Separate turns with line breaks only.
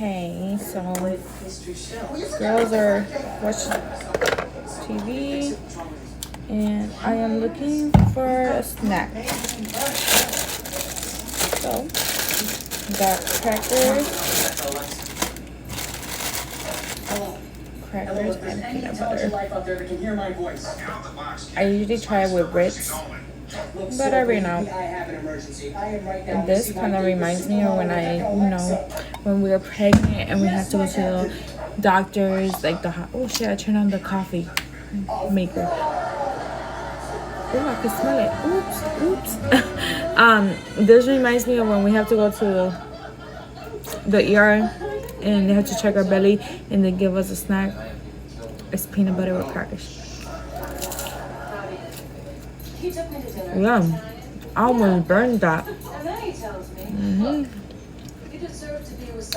Okay, so girls are watching TV and I am looking for a snack. So, got crackers and peanut butter. I usually try it with Ritz, but I ran out. And this kind of reminds me of when when we were pregnant and we had to go to the doctors, like oh shit, I turned on the coffee maker. Oh, I can smell it. Oops. This reminds me of when we have to go to the ER and they have to check our belly and they give us a snack. It's peanut butter with crackers. Yeah, I almost burned that.